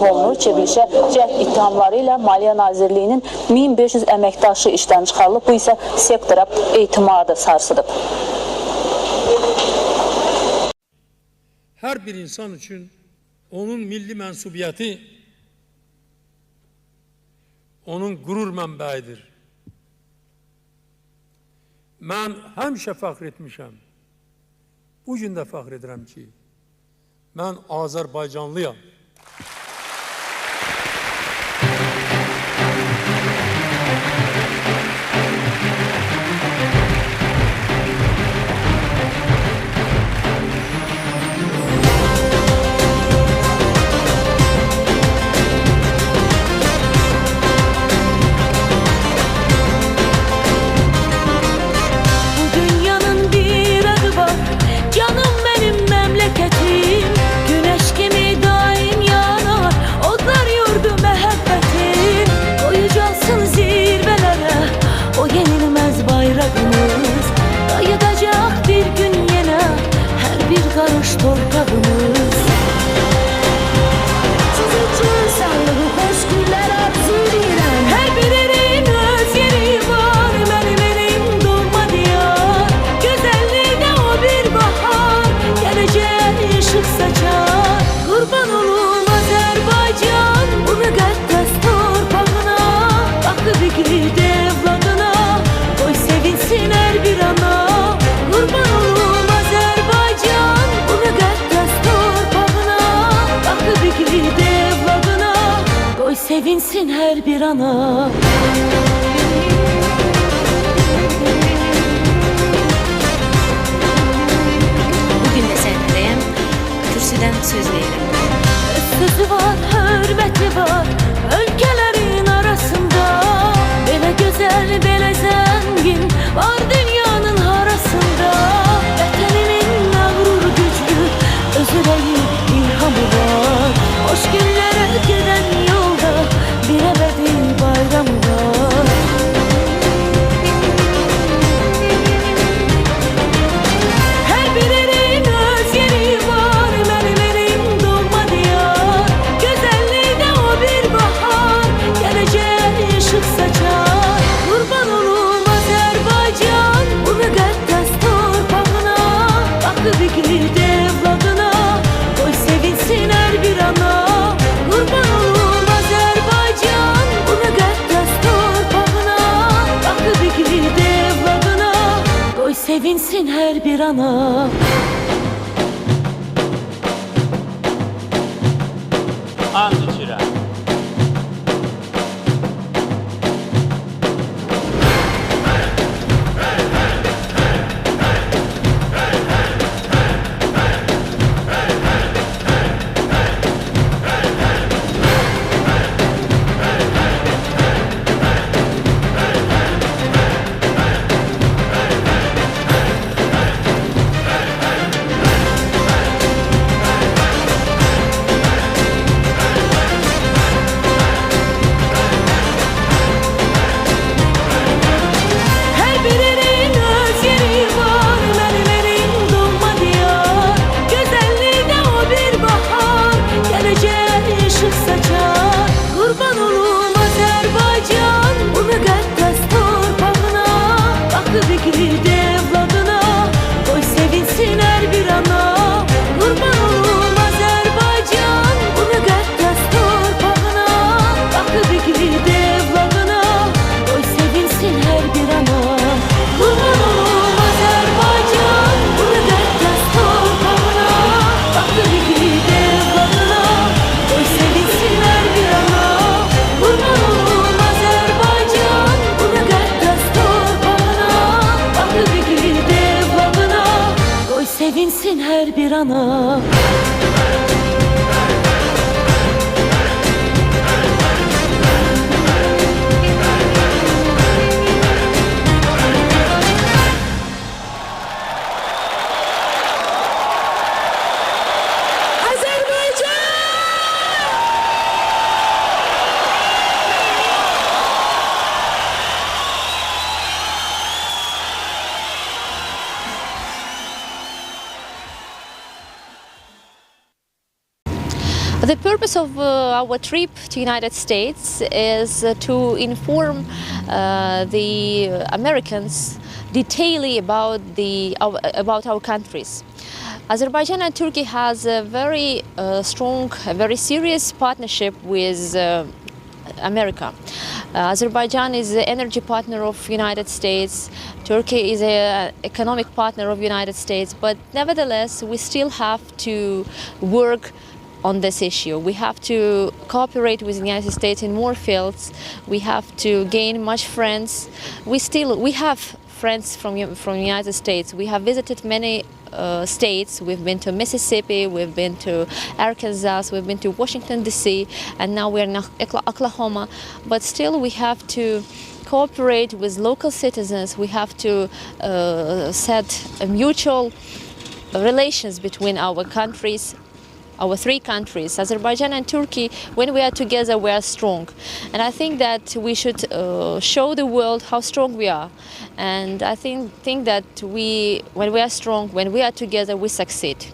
olunur. Çevrilişə cəhd ittihamları ilə Maliyyə Nazirliyinin 1500 əməkdaşı işdən çıxarılıb. Bu isə sektora etimadı sarsıdıb. Her bir insan için onun milli mensubiyeti onun gurur mənbəyidir. Mən həmişə fəxr etmişəm. Bu gün də fəxr edirəm ki, mən Azərbaycanlıyam. Torpağımız sizin için sağlığı hoş günler arzu edirəm. Her bir yerin öz yeri var, benim doğma diyar. Güzelliğine o bir bahar, geleceğe ışık saçar. Kurban olum Azerbaycan, bu müqəddəs torpağına. Bakı bir gidi evladına, koy sevinsin her bir ana. Kurban olum Azerbaycan, bu müqəddəs torpağına. Bakı bir gidi evladına, koy sevinsin her bir ana. Bugün de səhnədəyəm, kürsüdən söz verirəm. Sözü var, hürmeti var, ülkelerin arasında. Belə güzel, belə zengin var dünyanın harasında. Vətənimin məğrur güclü, özürəyi ilhamı var. Hoş günlərə gedən yolda bir əbədi bayramı var. Her bir yerin öz yeri var, benim doğma diyar. Güzelliğine o bir bahar, geleceğe ışık saçar. Kurban olum Azerbaycan, bu müqəddəs torpağına. Bakı bir gidi evladına, koy sevinsin her bir ana. Kurban olum Azerbaycan, bu müqəddəs torpağına. Bakı bir gidi evladına, koy sevinsin her bir ana. And içirəm. purpose of our trip to United States is to inform the Americans detailedly about our countries. Azerbaijan and Turkey has a very strong, a very serious partnership with America. Azerbaijan is the energy partner of United States. Turkey is an economic partner of United States. But nevertheless, we still have to work on this issue. We have to cooperate with the United States in more fields. We have to gain much friends. We have friends from the United States. We have visited many states. We've been to Mississippi, we've been to Arkansas, we've been to Washington D.C., and now we're in Oklahoma. But still we have to cooperate with local citizens. We have to set mutual relations between our countries, our three countries, Azerbaijan and Turkey. When we are together, we are strong. And I think that we should show the world how strong we are. And I think that when we are strong, when we are together, we succeed.